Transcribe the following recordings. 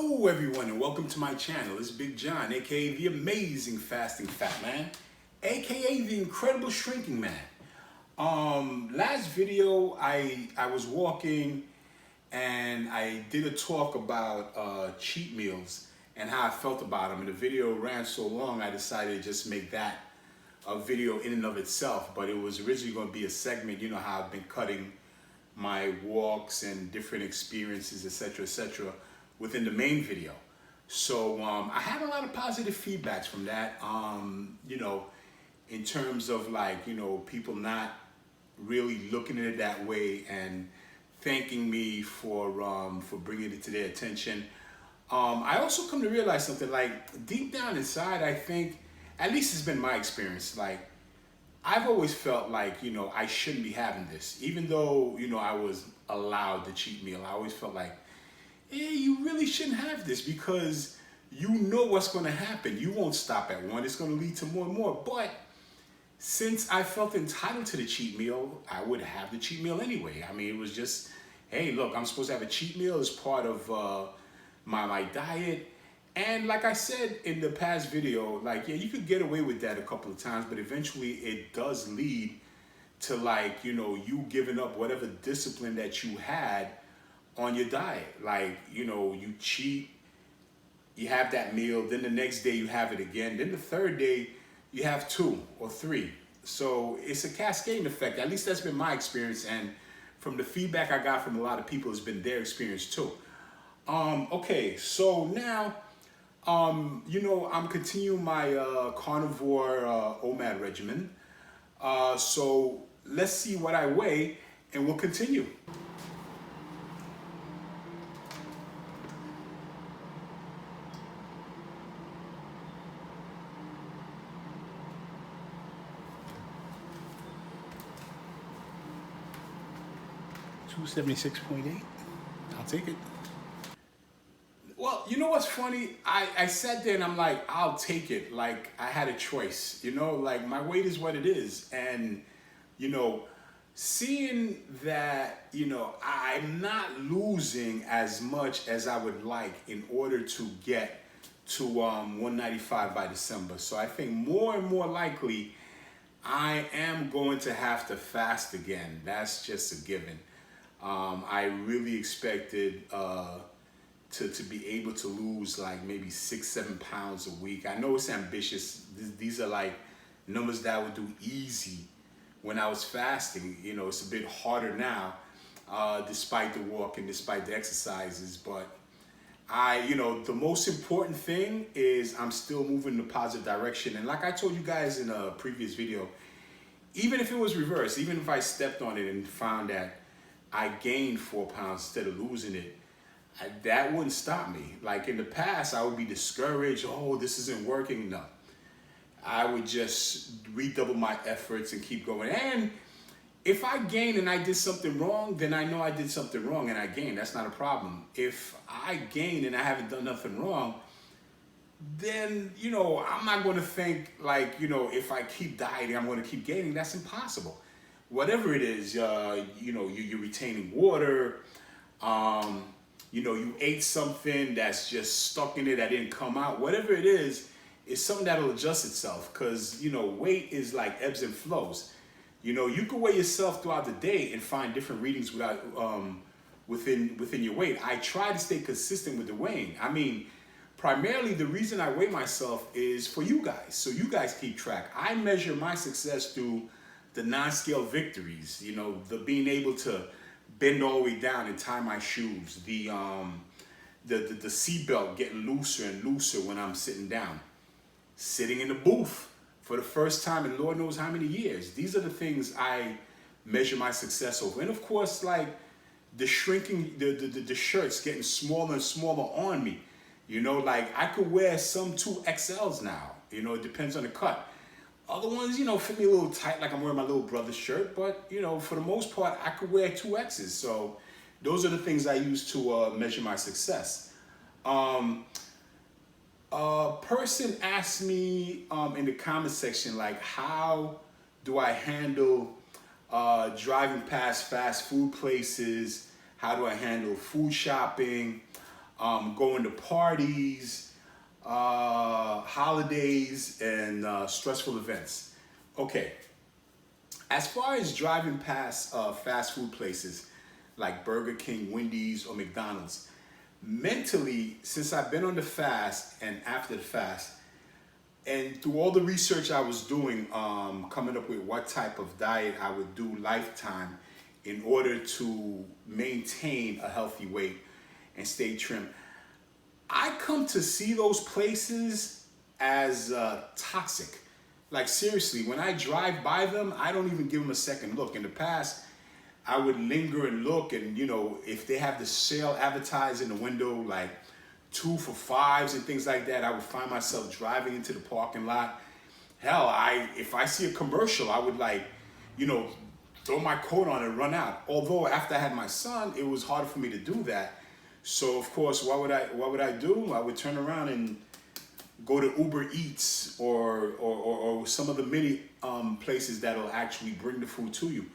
Hello everyone and welcome to my channel. It's Big John, aka the amazing Fasting Fatman, aka the incredible shrinking man. Last video I was walking and I did a talk about cheat meals and how I felt about them, and the video ran so long I decided to just make that a video in and of itself. But it was originally going to be a segment. You know how I've been cutting my walks and different experiences, etc., within the main video. So I had a lot of positive feedbacks from that, you know, in terms of like, you know, people not really looking at it that way and thanking me for bringing it to their attention. I also come to realize something, like deep down inside, I think, at least it's been my experience, like I've always felt like, you know, I shouldn't be having this. Even though, you know, I was allowed the cheat meal, I always felt like, you really shouldn't have this, because you know what's going to happen. You won't stop at one. It's going to lead to more and more. But since I felt entitled to the cheat meal, I would have the cheat meal anyway. I mean, it was just, hey, look, I'm supposed to have a cheat meal as part of my diet. And like I said in the past video, like, yeah, you could get away with that a couple of times, but eventually it does lead to, like, you know, you giving up whatever discipline that you had on your diet. Like, you know, you cheat, you have that meal, then the next day you have it again, then the third day you have 2 or 3. So it's a cascading effect. At least that's been my experience, and from the feedback I got from a lot of people, it's been their experience too. Okay, so now you know, I'm continuing my Carnivore OMAD regimen. So let's see what I weigh and we'll continue. $276.8. I'll take it. Well, you know what's funny? I sat there and I'm like, I'll take it. Like, I had a choice, you know, like my weight is what it is. And, you know, seeing that, you know, I'm not losing as much as I would like in order to get to 195 by December. So I think more and more likely I am going to have to fast again. That's just a given. I really expected to be able to lose like maybe 6-7 pounds a week. I know it's ambitious. These are like numbers that I would do easy when I was fasting. You know, it's a bit harder now, despite the walk and despite the exercises. But you know, the most important thing is I'm still moving in a positive direction. And like I told you guys in a previous video, even if it was reversed, even if I stepped on it and found that I gained 4 pounds instead of losing it, that wouldn't stop me. Like in the past, I would be discouraged. Oh, this isn't working. No, I would just redouble my efforts and keep going. And if I gain and I did something wrong, then I know I did something wrong and I gained. That's not a problem. If I gain and I haven't done nothing wrong, then, you know, I'm not going to think like, you know, if I keep dieting, I'm going to keep gaining. That's impossible. Whatever it is, you know, you're retaining water, you know, you ate something that's just stuck in it that didn't come out. Whatever it is, it's something that'll adjust itself, because, you know, weight is like ebbs and flows. You know, you can weigh yourself throughout the day and find different readings without within your weight. I try to stay consistent with the weighing. I mean, primarily the reason I weigh myself is for you guys, so you guys keep track. I measure my success through the non-scale victories. You know, the being able to bend all the way down and tie my shoes, the seatbelt getting looser and looser when I'm sitting down, sitting in the booth for the first time in Lord knows how many years. These are the things I measure my success over. And of course, like the shrinking, the shirts getting smaller and smaller on me. You know, like I could wear some 2XLs now. You know, it depends on the cut. Other ones, you know, fit me a little tight, like I'm wearing my little brother's shirt. But, you know, for the most part, I could wear 2Xs. So those are the things I use to measure my success. A person asked me in the comment section, like, how do I handle driving past fast food places? How do I handle food shopping? going to parties, holidays, and stressful events. Okay, as far as driving past fast food places like Burger King, Wendy's, or McDonald's, mentally, since I've been on the fast and after the fast, and through all the research I was doing, coming up with what type of diet I would do lifetime in order to maintain a healthy weight and stay trim, I come to see those places as toxic. Like seriously, when I drive by them, I don't even give them a second look. In the past, I would linger and look, and if they have the sale advertised in the window, like 2 for $5s and things like that, I would find myself driving into the parking lot. Hell, if I see a commercial, I would throw my coat on and run out. Although after I had my son, it was harder for me to do that. So of course, what would I do? I would turn around and go to Uber Eats or some of the many places that'll actually bring the food to you.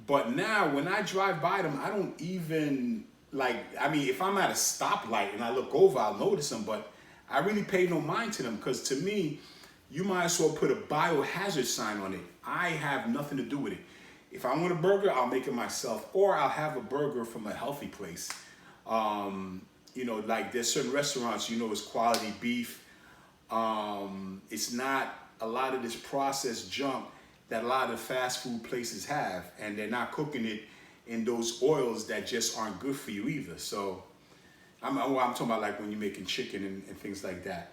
But now when I drive by them, I don't even if I'm at a stoplight and I look over, I'll notice them, but I really pay no mind to them, because to me, you might as well put a biohazard sign on it. I have nothing to do with it. If I want a burger, I'll make it myself, or I'll have a burger from a healthy place. There's certain restaurants, it's quality beef. It's not a lot of this processed junk that a lot of fast food places have, and they're not cooking it in those oils that just aren't good for you either. So I'm talking about like when you're making chicken and things like that.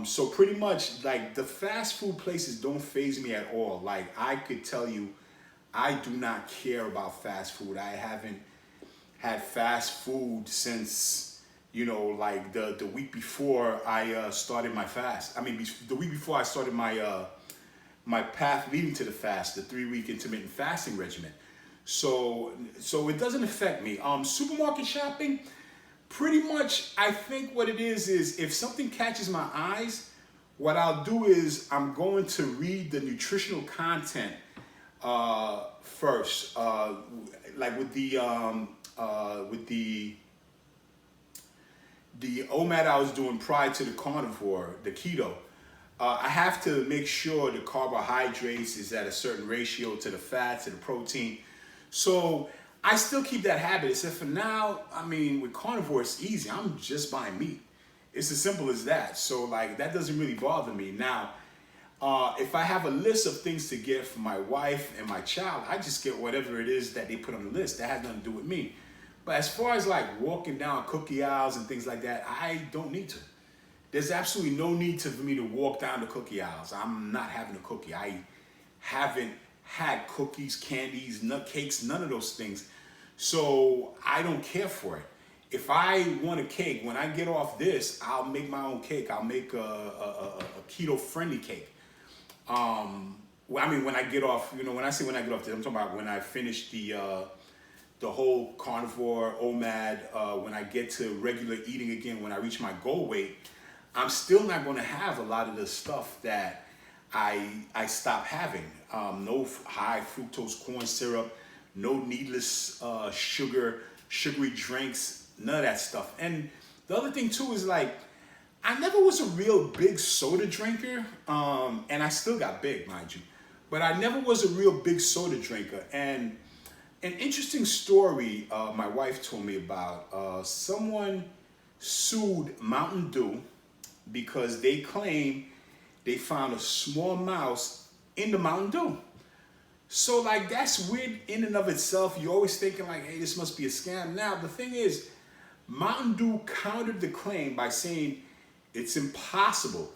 So pretty much like the fast food places don't faze me at all. Like I could tell you, I do not care about fast food. I haven't had fast food since, the week before I started my fast. I mean, the week before I started my path leading to the fast, the 3-week intermittent fasting regimen. So it doesn't affect me. Supermarket shopping, pretty much, I think what it is if something catches my eyes, what I'll do is I'm going to read the nutritional content first, like with the OMAD I was doing prior to the carnivore, the keto. I have to make sure the carbohydrates is at a certain ratio to the fats, to the protein. So I still keep that habit, except for now, with carnivore, it's easy. I'm just buying meat. It's as simple as that. So that doesn't really bother me. Now, if I have a list of things to get for my wife and my child, I just get whatever it is that they put on the list. That has nothing to do with me. But as far as walking down cookie aisles and things like that, I don't need to. There's absolutely no need for me to walk down the cookie aisles. I'm not having a cookie. I haven't had cookies, candies, nut cakes, none of those things. So I don't care for it. If I want a cake, when I get off this, I'll make my own cake. I'll make a keto-friendly cake. When I get off, when I say when I get off this, I'm talking about when I finish the whole Carnivore OMAD, when I get to regular eating again, when I reach my goal weight, I'm still not going to have a lot of the stuff that I stopped having. No high fructose corn syrup, no needless sugary drinks, none of that stuff. And the other thing too is I never was a real big soda drinker, and I still got big, mind you, but I never was a real big soda drinker. And an interesting story my wife told me about, someone sued Mountain Dew because they claim they found a small mouse in the Mountain Dew. So that's weird in and of itself. You're always thinking hey, this must be a scam. Now the thing is, Mountain Dew countered the claim by saying it's impossible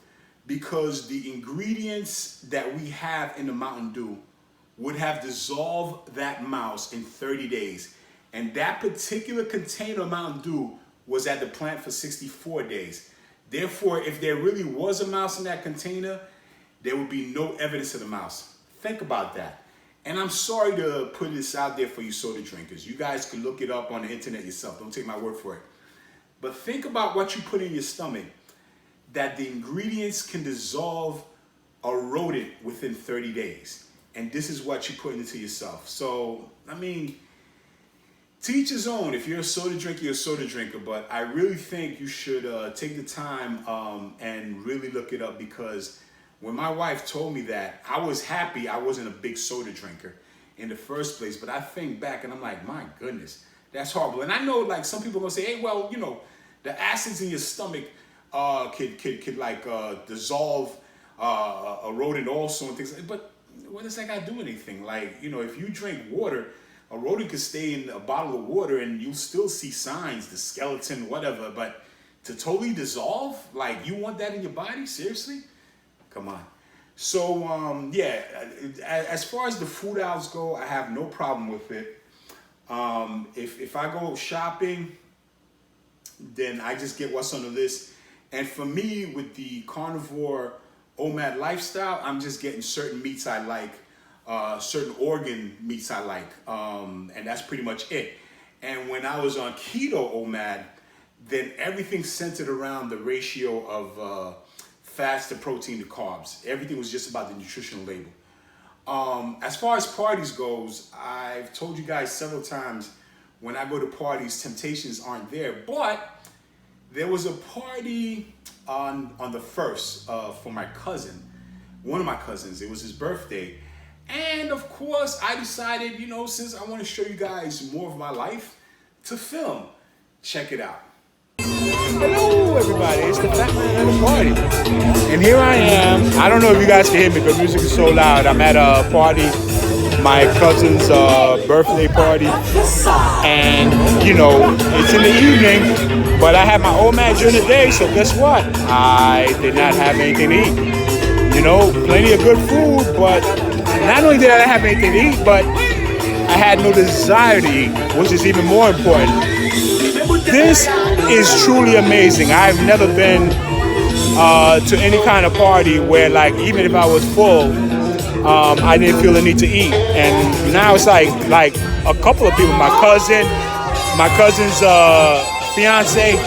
because the ingredients that we have in the Mountain Dew would have dissolved that mouse in 30 days. And that particular container of Mountain Dew was at the plant for 64 days. Therefore, if there really was a mouse in that container, there would be no evidence of the mouse. Think about that. And I'm sorry to put this out there for you soda drinkers. You guys can look it up on the internet yourself. Don't take my word for it. But think about what you put in your stomach, that the ingredients can dissolve a rodent within 30 days. And this is what you put into yourself. So, To each his own. If you're a soda drinker, you're a soda drinker. But I really think you should take the time and really look it up, because when my wife told me that, I was happy I wasn't a big soda drinker in the first place. But I think back and I'm like, my goodness, that's horrible. And I know like some people are gonna say, hey, well, you know, the acids in your stomach could like dissolve a rodent also and things. But what does that got to do with anything? Like, you know, if you drink water, a rodent could stay in a bottle of water and you'll still see signs, the skeleton, whatever. But to totally dissolve, like you want that in your body? Seriously? Come on. So, yeah, as far as the food aisles go, I have no problem with it. If I go shopping, then I just get what's on the list. And for me, with the Carnivore OMAD lifestyle, I'm just getting certain meats I like, certain organ meats I like, and that's pretty much it. And when I was on Keto OMAD, then everything centered around the ratio of fats to protein to carbs. Everything was just about the nutritional label. As far as parties goes, I've told you guys several times, when I go to parties, temptations aren't there. But there was a party on the 1st for my cousin, one of my cousins. It was his birthday. And of course, I decided, you know, since I want to show you guys more of my life, to film. Check it out. Hello, everybody. It's the Fatman at a party. And here I am. I don't know if you guys can hear me because music is so loud. I'm at a party, my cousin's birthday party. And, you know, it's in the evening, but I had my OMAD during the day, so guess what? I did not have anything to eat. You know, plenty of good food, but not only did I not have anything to eat, but I had no desire to eat, which is even more important. This is truly amazing. I've never been to any kind of party where, like, even if I was full, I didn't feel the need to eat. And now it's like a couple of people, my cousin's fiance,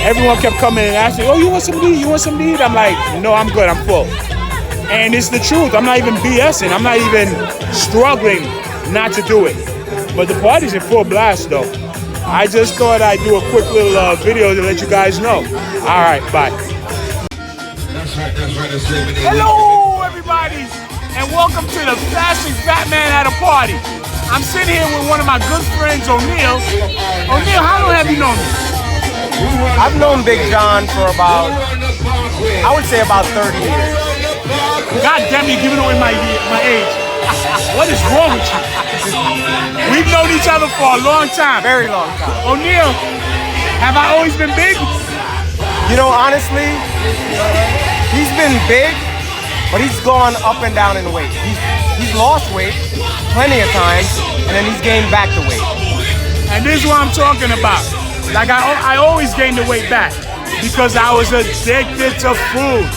everyone kept coming and asking, oh, you want some to eat? You want some to eat? I'm like, no, I'm good, I'm full. And it's the truth. I'm not even BSing. I'm not even struggling not to do it. But the party's in full blast, though. I just thought I'd do a quick little video to let you guys know. All right, bye. Hello, everybody, and welcome to the Fasting Fatman at a party. I'm sitting here with one of my good friends, O'Neal. O'Neal, how long have you known me? I've known Big John for about, I would say about 30 years. God damn, you're giving away my age. What is wrong with you? We've known each other for a long time. Very long time. O'Neal, have I always been big? You know, honestly, he's been big, but he's gone up and down in weight. He's lost weight plenty of times, and then he's gained back the weight. And this is what I'm talking about. Like I always gained the weight back because I was addicted to food.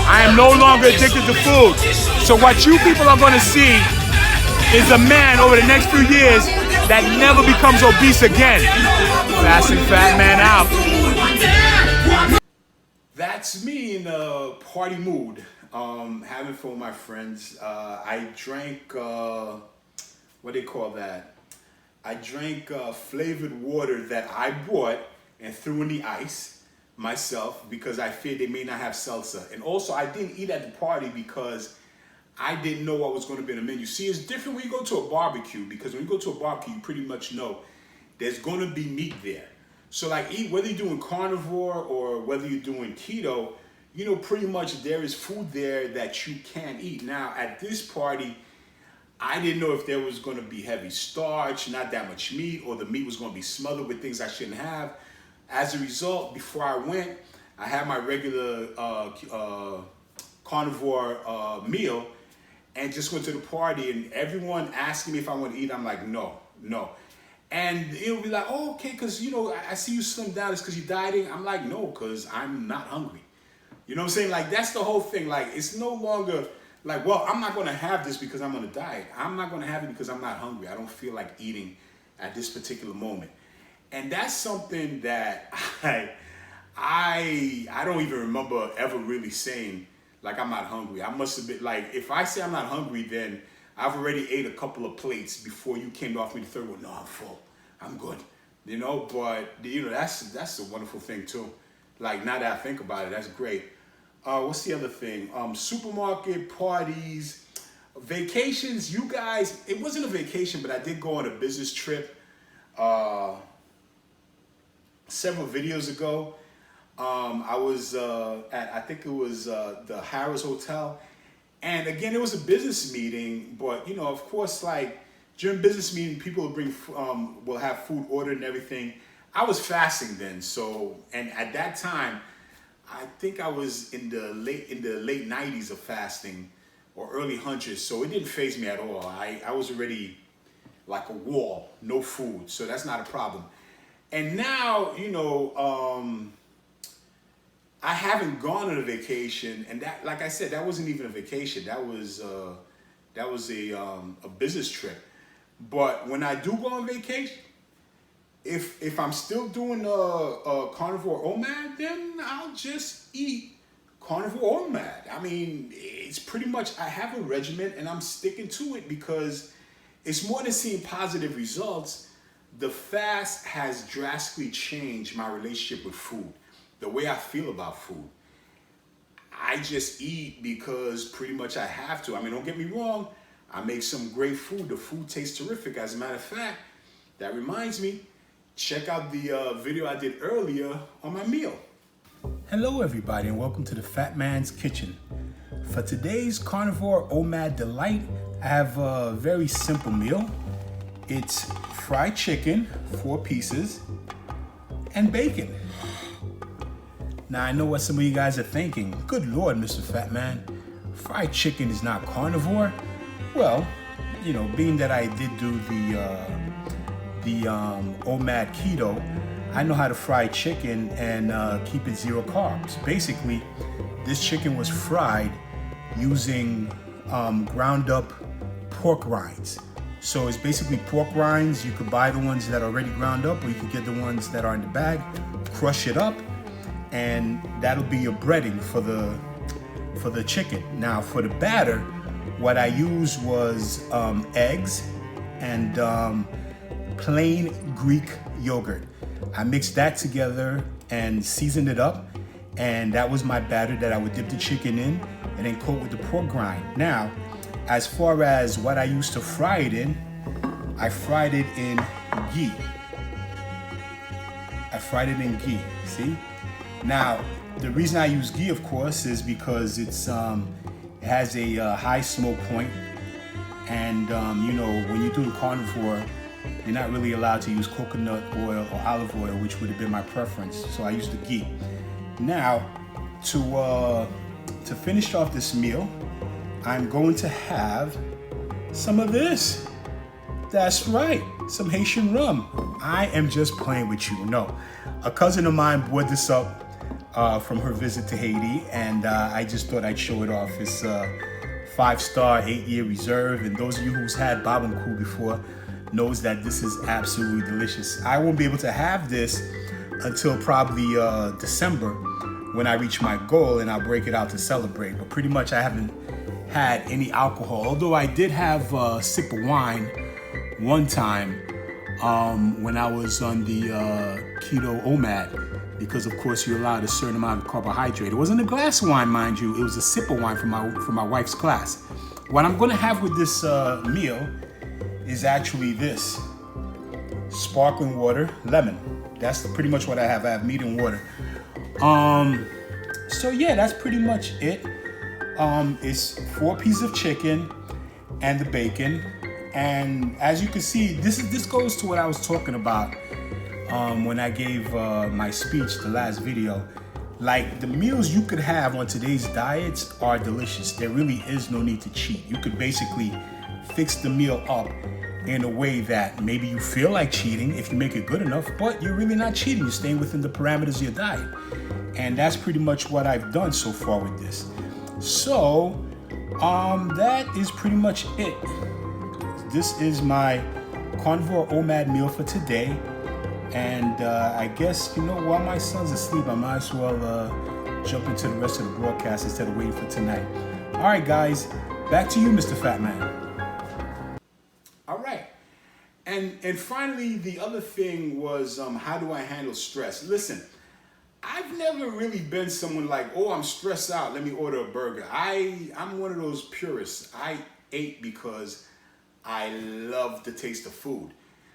I am no longer addicted to food. So what you people are going to see is a man over the next few years that never becomes obese again. Fasting Fatman out. That's me in a party mood, having fun with my friends. I drank, what they call that? I drank flavored water that I bought and threw in the ice myself because I feared they may not have seltzer. And also I didn't eat at the party because I didn't know what was going to be in the menu. See, it's different when you go to a barbecue, because when you go to a barbecue, you pretty much know there's going to be meat there. So like whether you're doing carnivore or whether you're doing keto, you know, pretty much there is food there that you can eat. Now at this party, I didn't know if there was going to be heavy starch, not that much meat, or the meat was going to be smothered with things I shouldn't have. As a result, before I went, I had my regular carnivore meal and just went to the party, and everyone asking me if I want to eat. I'm like, no. And it'll be like, oh, okay, because, you know, I see you slim down. It's because you're dieting. I'm like, no, because I'm not hungry. You know what I'm saying? Like, that's the whole thing. Like, it's no longer like, well, I'm not going to have this because I'm on a diet. I'm not going to have it because I'm not hungry. I don't feel like eating at this particular moment. And that's something that I don't even remember ever really saying, like, I'm not hungry. I must have been, like, if I say I'm not hungry, then I've already ate a couple of plates before you came to offer me the third one. No, I'm full. I'm good. You know, but that's a wonderful thing too. Like now that I think about it, that's great. What's the other thing? Supermarket, parties, vacations. You guys, it wasn't a vacation, but I did go on a business trip several videos ago. I was at, I think it was the Harris Hotel. And again, it was a business meeting, but you know, of course, like during business meeting, people will have food ordered and everything. I was fasting then, so, and at that time, I think I was in the late 90s of fasting or early hundreds, so it didn't faze me at all. I was already like a wall, no food, so that's not a problem. And now, you know, I haven't gone on a vacation, and that, like I said, that wasn't even a vacation. That was a business trip. But when I do go on vacation, if I'm still doing a Carnivore OMAD, then I'll just eat Carnivore OMAD. I mean, it's pretty much, I have a regimen and I'm sticking to it because it's more than seeing positive results. The fast has drastically changed my relationship with food, the way I feel about food. I just eat because pretty much I have to. I mean, don't get me wrong, I make some great food. The food tastes terrific. As a matter of fact, that reminds me, check out the video I did earlier on my meal. Hello everybody and welcome to the Fat Man's Kitchen. For today's Carnivore OMAD Delight, I have a very simple meal. It's fried chicken, 4 pieces, and bacon. Now I know what some of you guys are thinking. Good Lord, Mr. Fat Man, fried chicken is not carnivore? Well, you know, being that I did do the OMAD keto, I know how to fry chicken and keep it 0 carbs. Basically, this chicken was fried using ground up pork rinds. So it's basically pork rinds. You could buy the ones that are already ground up, or you could get the ones that are in the bag, crush it up, and that'll be your breading for the chicken. Now for the batter, what I used was eggs and plain Greek yogurt. I mixed that together and seasoned it up, and that was my batter that I would dip the chicken in and then coat with the pork rind. Now, as far as what I used to fry it in, I fried it in ghee. See? Now, the reason I use ghee, of course, is because it has a high smoke point, and you know, when you're doing carnivore, you're not really allowed to use coconut oil or olive oil, which would have been my preference. So I used the ghee. Now, to finish off this meal, I'm going to have some of this. That's right, some Haitian rum. I am just playing with you. No, a cousin of mine bought this up from her visit to Haiti, and I just thought I'd show it off. It's 5-star, 8-year reserve, and those of you who's had Babamku before knows that this is absolutely delicious. I won't be able to have this until probably December when I reach my goal, and I'll break it out to celebrate. But pretty much I haven't had any alcohol, although I did have a sip of wine one time when I was on the Keto OMAD, because of course you're allowed a certain amount of carbohydrate. It wasn't a glass of wine, mind you, it was a sip of wine from my wife's class. What I'm gonna have with this meal is actually this: sparkling water, lemon. That's pretty much what I have. I have meat and water. So yeah, that's pretty much it. It's 4 pieces of chicken and the bacon. And as you can see, this goes to what I was talking about when I gave my speech, the last video. Like, the meals you could have on today's diets are delicious. There really is no need to cheat. You could basically fix the meal up in a way that maybe you feel like cheating if you make it good enough, but you're really not cheating. You're staying within the parameters of your diet. And that's pretty much what I've done so far with this. So, that is pretty much it. This is my Carnivore OMAD meal for today. And I guess, you know, while my son's asleep, I might as well jump into the rest of the broadcast instead of waiting for tonight. All right, guys, back to you, Mr. Fat Man. All right. And and finally, the other thing was, how do I handle stress? Listen, I've never really been someone like, oh, I'm stressed out, let me order a burger. I'm one of those purists. I ate because I love the taste of food.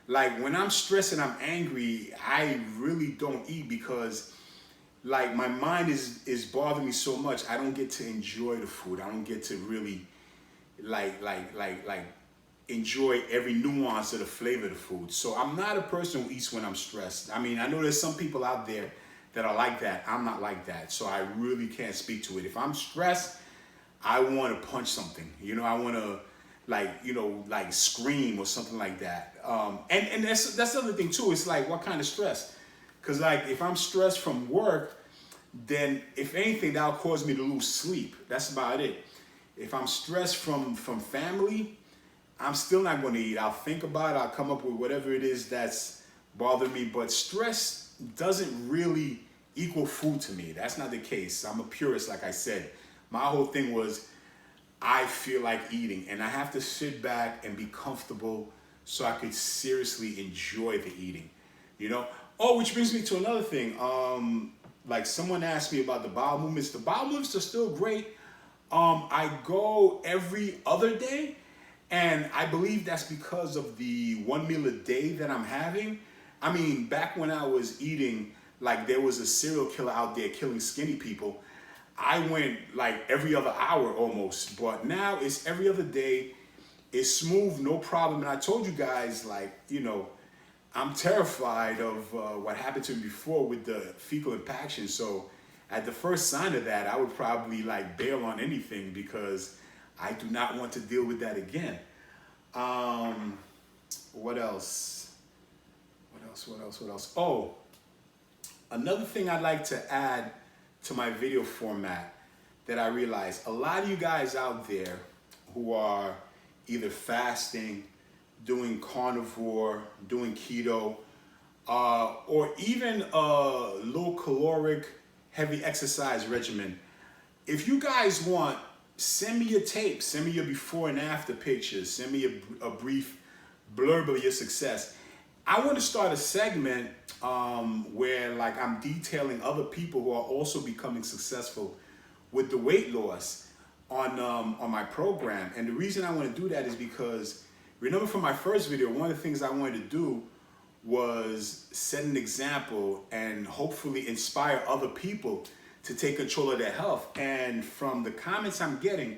Like when I'm stressed and I'm angry, I really don't eat because like my mind is bothering me so much. I don't get to enjoy the food. I don't get to really like enjoy every nuance of the flavor of the food. So I'm not a person who eats when I'm stressed. I mean, I know there's some people out there that are like that. I'm not like that. So I really can't speak to it. If I'm stressed, I want to punch something. You know, I want to like scream or something like that. And that's the other thing too. It's like, what kind of stress? Because like if I'm stressed from work, then if anything, that'll cause me to lose sleep. That's about it. If I'm stressed from family, I'm still not going to eat. I'll think about it. I'll come up with whatever it is that's bothering me. But stress doesn't really equal food to me. That's not the case. I'm a purist, like I said. My whole thing was I feel like eating, and I have to sit back and be comfortable so I could seriously enjoy the eating, you know? Oh, which brings me to another thing. Like someone asked me about the bowel movements. The bowel movements are still great. I go every other day, and I believe that's because of the 1 meal a day that I'm having. I mean, back when I was eating, like there was a serial killer out there killing skinny people, I went like every other hour almost, but now it's every other day. It's smooth, no problem. And I told you guys, like, you know, I'm terrified of what happened to me before with the fecal impaction. So at the first sign of that, I would probably like bail on anything because I do not want to deal with that again. What else? What else? Oh, another thing I'd like to add to my video format that I realize a lot of you guys out there who are either fasting, doing carnivore, doing keto, or even a low caloric, heavy exercise regimen. If you guys want, send me your tapes, send me your before and after pictures, send me a brief blurb of your success. I want to start a segment where like I'm detailing other people who are also becoming successful with the weight loss on my program. And the reason I want to do that is because, remember from my first video, one of the things I wanted to do was set an example and hopefully inspire other people to take control of their health. And from the comments I'm getting,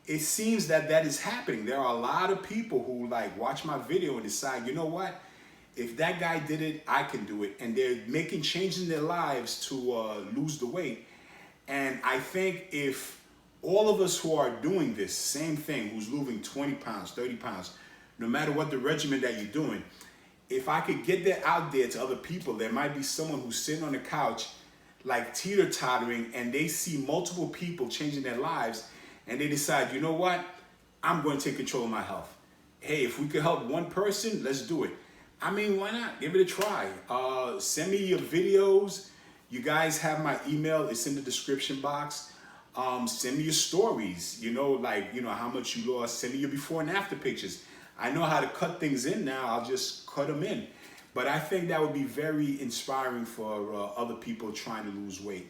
it seems that that is happening. There are a lot of people who like watch my video and decide, you know what? If that guy did it, I can do it. And they're making changes in their lives to lose the weight. And I think if all of us who are doing this same thing, who's losing 20 pounds, 30 pounds, no matter what the regimen that you're doing, if I could get that out there to other people, there might be someone who's sitting on the couch like teeter-tottering and they see multiple people changing their lives and they decide, you know what? I'm going to take control of my health. Hey, if we could help one person, let's do it. I mean, why not? Give it a try. Send me your videos. You guys have my email. It's in the description box. Send me your stories. You know, like, you know, how much you lost. Send me your before and after pictures. I know how to cut things in now. I'll just cut them in. But I think that would be very inspiring for other people trying to lose weight.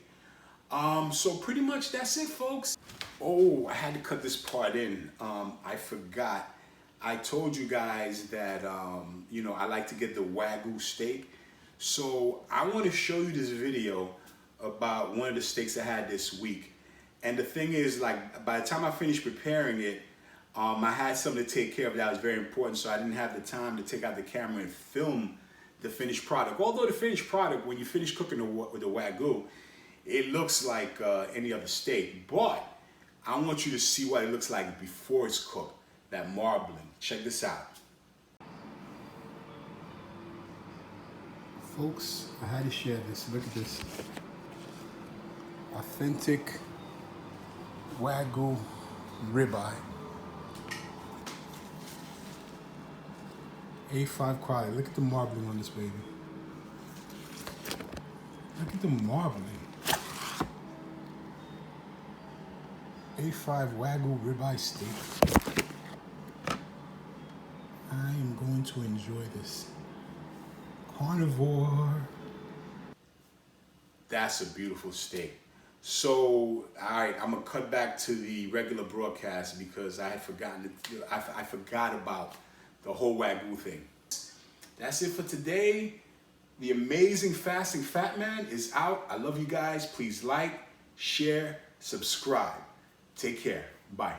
So pretty much that's it, folks. Oh, I had to cut this part in. I forgot. I told you guys that, you know, I like to get the Wagyu steak. So I want to show you this video about one of the steaks I had this week. And the thing is, like, by the time I finished preparing it, I had something to take care of that was very important. So I didn't have the time to take out the camera and film the finished product. Although the finished product, when you finish cooking with the Wagyu, it looks like any other steak. But I want you to see what it looks like before it's cooked. That marbling. Check this out. Folks, I had to share this. Look at this. Authentic Wagyu ribeye. A5 quality. Look at the marbling on this baby. Look at the marbling. A5 Wagyu ribeye steak. I am going to enjoy this carnivore. That's a beautiful steak. So, all right, I'm gonna cut back to the regular broadcast because I had forgotten. I forgot about the whole Wagyu thing. That's it for today. The amazing Fasting Fatman is out. I love you guys. Please like, share, subscribe. Take care. Bye.